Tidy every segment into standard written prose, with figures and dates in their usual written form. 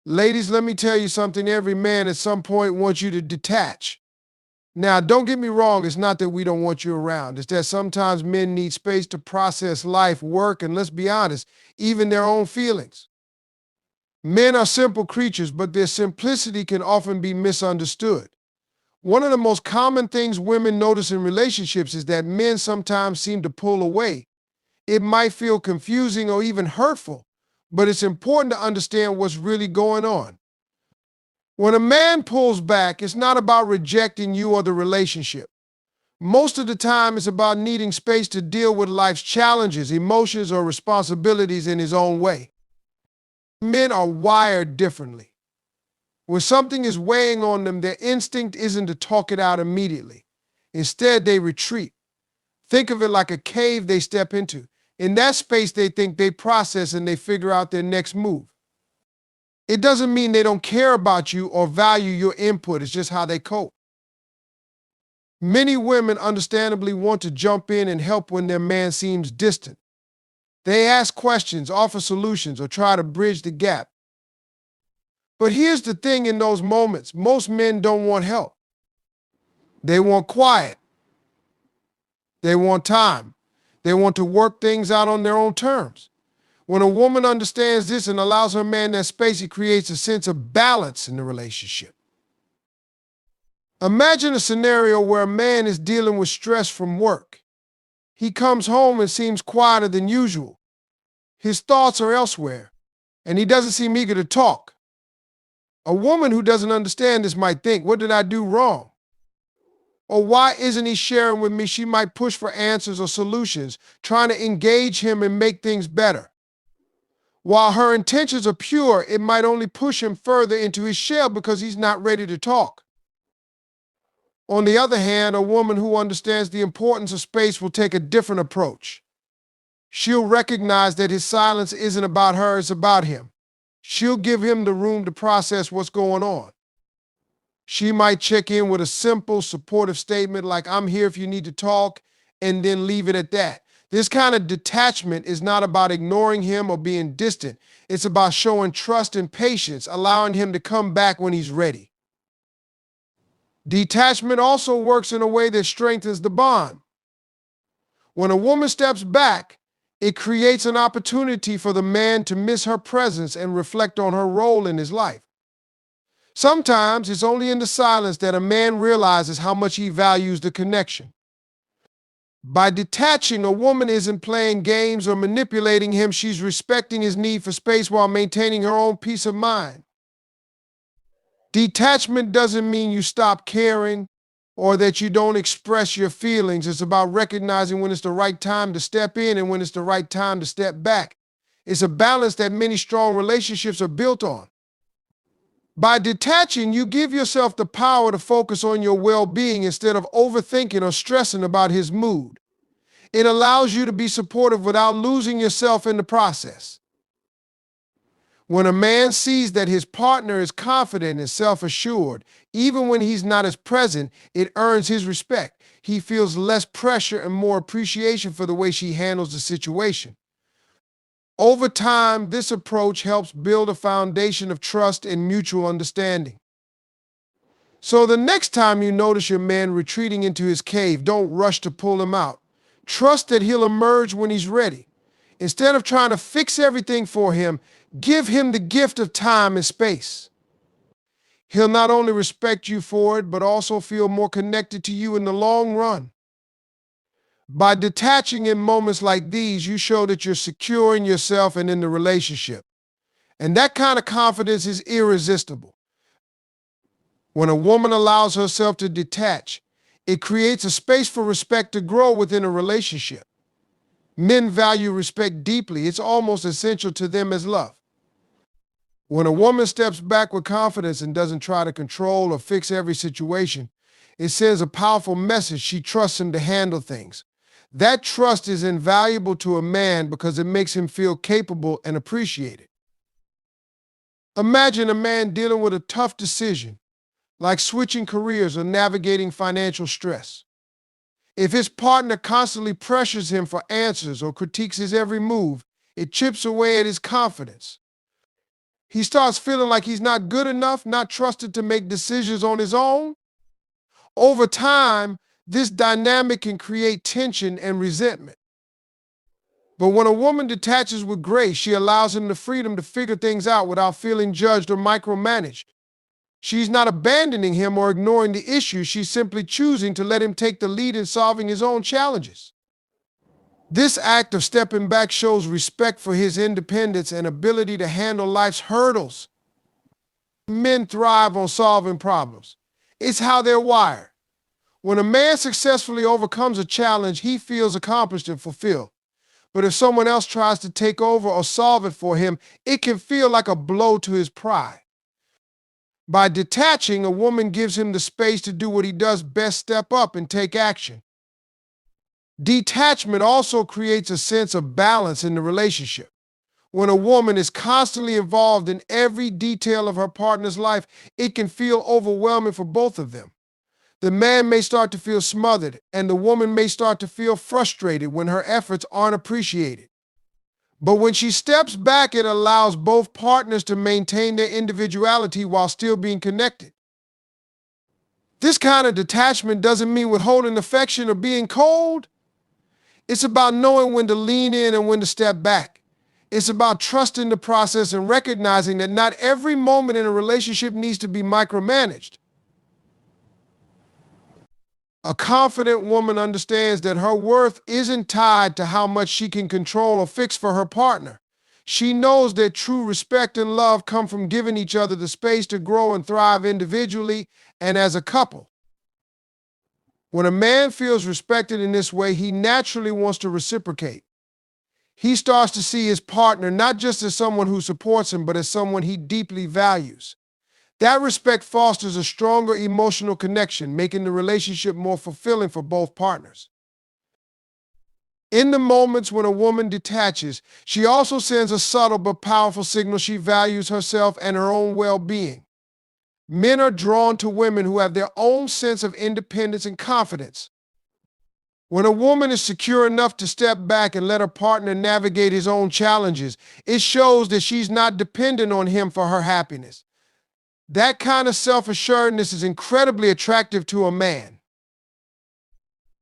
Ladies, let me tell you something. Every man at some point wants you to detach. Now, don't get me wrong, it's not that we don't want you around. It's that sometimes men need space to process life, work, and let's be honest, even their own feelings. Men are simple creatures, but their simplicity can often be misunderstood. One of the most common things women notice in relationships is that men sometimes seem to pull away. It might feel confusing or even hurtful, but it's important to understand what's really going on. When a man pulls back, it's not about rejecting you or the relationship. Most of the time, it's about needing space to deal with life's challenges, emotions, or responsibilities in his own way. Men are wired differently. When something is weighing on them, their instinct isn't to talk it out immediately. Instead, they retreat. Think of it like a cave they step into. In that space, they think they process and they figure out their next move. It doesn't mean they don't care about you or value your input, it's just how they cope. Many women understandably want to jump in and help when their man seems distant. They ask questions, offer solutions, or try to bridge the gap. But here's the thing: in those moments, most men don't want help. They want quiet. They want time. They want to work things out on their own terms. When a woman understands this and allows her man that space, it creates a sense of balance in the relationship. Imagine a scenario where a man is dealing with stress from work. He comes home and seems quieter than usual. His thoughts are elsewhere, and he doesn't seem eager to talk. A woman who doesn't understand this might think, what did I do wrong? Or why isn't he sharing with me? She might push for answers or solutions, trying to engage him and make things better. While her intentions are pure, it might only push him further into his shell because he's not ready to talk. On the other hand, a woman who understands the importance of space will take a different approach. She'll recognize that his silence isn't about her, it's about him. She'll give him the room to process what's going on. She might check in with a simple, supportive statement like, I'm here if you need to talk, and then leave it at that. This kind of detachment is not about ignoring him or being distant. It's about showing trust and patience, allowing him to come back when he's ready. Detachment also works in a way that strengthens the bond. When a woman steps back, it creates an opportunity for the man to miss her presence and reflect on her role in his life. Sometimes it's only in the silence that a man realizes how much he values the connection. By detaching, a woman isn't playing games or manipulating him. She's respecting his need for space while maintaining her own peace of mind. Detachment doesn't mean you stop caring or that you don't express your feelings. It's about recognizing when it's the right time to step in and when it's the right time to step back. It's a balance that many strong relationships are built on. By detaching, you give yourself the power to focus on your well-being instead of overthinking or stressing about his mood. It allows you to be supportive without losing yourself in the process. When a man sees that his partner is confident and self-assured, even when he's not as present, it earns his respect. He feels less pressure and more appreciation for the way she handles the situation. Over time, this approach helps build a foundation of trust and mutual understanding. So the next time you notice your man retreating into his cave, don't rush to pull him out. Trust that he'll emerge when he's ready. Instead of trying to fix everything for him, give him the gift of time and space. He'll not only respect you for it, but also feel more connected to you in the long run. By detaching in moments like these, you show that you're secure in yourself and in the relationship. And that kind of confidence is irresistible. When a woman allows herself to detach, it creates a space for respect to grow within a relationship. Men value respect deeply. It's almost essential to them as love. When a woman steps back with confidence and doesn't try to control or fix every situation, it sends a powerful message. She trusts him to handle things. That trust is invaluable to a man because it makes him feel capable and appreciated. Imagine a man dealing with a tough decision, like switching careers or navigating financial stress. If his partner constantly pressures him for answers or critiques his every move, it chips away at his confidence. He starts feeling like he's not good enough, not trusted to make decisions on his own. Over time, this dynamic can create tension and resentment. But when a woman detaches with grace, she allows him the freedom to figure things out without feeling judged or micromanaged. She's not abandoning him or ignoring the issue. She's simply choosing to let him take the lead in solving his own challenges. This act of stepping back shows respect for his independence and ability to handle life's hurdles. Men thrive on solving problems. It's how they're wired. When a man successfully overcomes a challenge, he feels accomplished and fulfilled. But if someone else tries to take over or solve it for him, it can feel like a blow to his pride. By detaching, a woman gives him the space to do what he does best, step up and take action. Detachment also creates a sense of balance in the relationship. When a woman is constantly involved in every detail of her partner's life, it can feel overwhelming for both of them. The man may start to feel smothered, and the woman may start to feel frustrated when her efforts aren't appreciated. But when she steps back, it allows both partners to maintain their individuality while still being connected. This kind of detachment doesn't mean withholding affection or being cold. It's about knowing when to lean in and when to step back. It's about trusting the process and recognizing that not every moment in a relationship needs to be micromanaged. A confident woman understands that her worth isn't tied to how much she can control or fix for her partner. She knows that true respect and love come from giving each other the space to grow and thrive individually and as a couple. When a man feels respected in this way, he naturally wants to reciprocate. He starts to see his partner not just as someone who supports him, but as someone he deeply values. That respect fosters a stronger emotional connection, making the relationship more fulfilling for both partners. In the moments when a woman detaches, she also sends a subtle but powerful signal she values herself and her own well-being. Men are drawn to women who have their own sense of independence and confidence. When a woman is secure enough to step back and let her partner navigate his own challenges, it shows that she's not dependent on him for her happiness. That kind of self-assuredness is incredibly attractive to a man.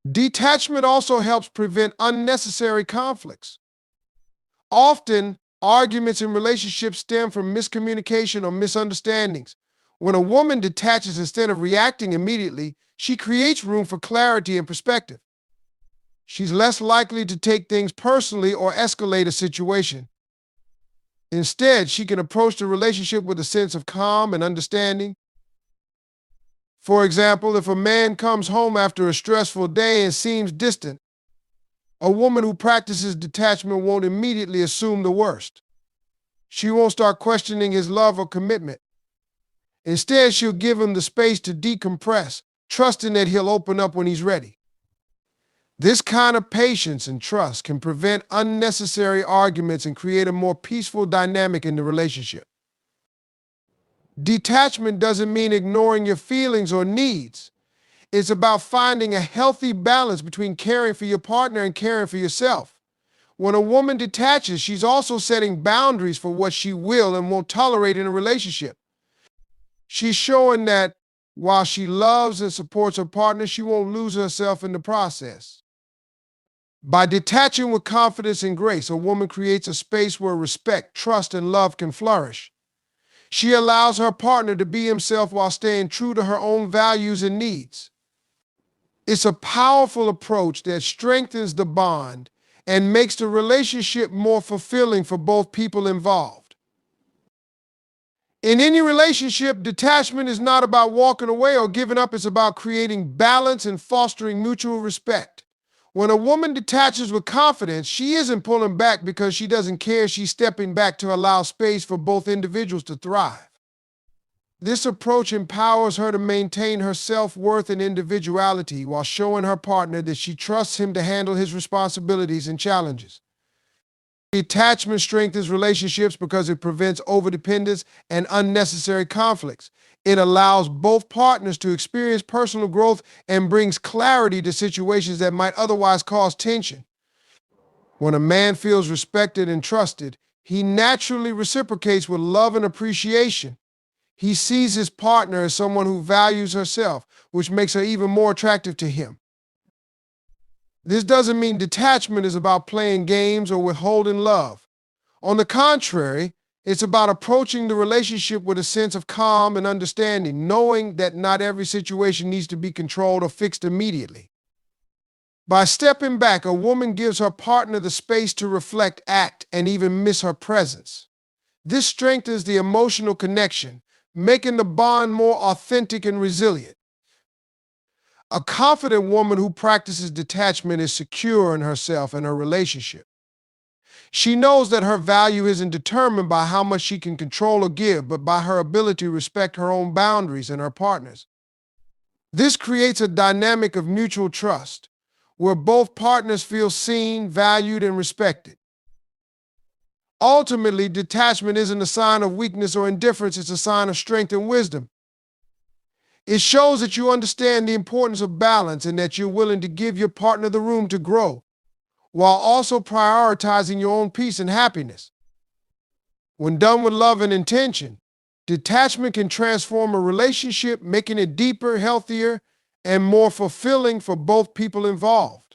Detachment also helps prevent unnecessary conflicts. Often, arguments in relationships stem from miscommunication or misunderstandings. When a woman detaches instead of reacting immediately, she creates room for clarity and perspective. She's less likely to take things personally or escalate a situation. Instead, she can approach the relationship with a sense of calm and understanding. For example, if a man comes home after a stressful day and seems distant, a woman who practices detachment won't immediately assume the worst. She won't start questioning his love or commitment. Instead, she'll give him the space to decompress, trusting that he'll open up when he's ready. This kind of patience and trust can prevent unnecessary arguments and create a more peaceful dynamic in the relationship. Detachment doesn't mean ignoring your feelings or needs. It's about finding a healthy balance between caring for your partner and caring for yourself. When a woman detaches, she's also setting boundaries for what she will and won't tolerate in a relationship. She's showing that while she loves and supports her partner, she won't lose herself in the process. By detaching with confidence and grace, a woman creates a space where respect, trust, and love can flourish. She allows her partner to be himself while staying true to her own values and needs. It's a powerful approach that strengthens the bond and makes the relationship more fulfilling for both people involved. In any relationship, detachment is not about walking away or giving up. It's about creating balance and fostering mutual respect. When a woman detaches with confidence, she isn't pulling back because she doesn't care. She's stepping back to allow space for both individuals to thrive. This approach empowers her to maintain her self-worth and individuality while showing her partner that she trusts him to handle his responsibilities and challenges. Detachment strengthens relationships because it prevents overdependence and unnecessary conflicts. It allows both partners to experience personal growth and brings clarity to situations that might otherwise cause tension. When a man feels respected and trusted, He naturally reciprocates with love and appreciation. He sees his partner as someone who values herself, which makes her even more attractive to him. This doesn't mean detachment is about playing games or withholding love. On the contrary, it's about approaching the relationship with a sense of calm and understanding, knowing that not every situation needs to be controlled or fixed immediately. By stepping back, a woman gives her partner the space to reflect, act, and even miss her presence. This strengthens the emotional connection, making the bond more authentic and resilient. A confident woman who practices detachment is secure in herself and her relationship. She knows that her value isn't determined by how much she can control or give, but by her ability to respect her own boundaries and her partner's. This creates a dynamic of mutual trust, where both partners feel seen, valued, and respected. Ultimately, detachment isn't a sign of weakness or indifference, it's a sign of strength and wisdom. It shows that you understand the importance of balance and that you're willing to give your partner the room to grow, while also prioritizing your own peace and happiness. When done with love and intention, detachment can transform a relationship, making it deeper, healthier, and more fulfilling for both people involved.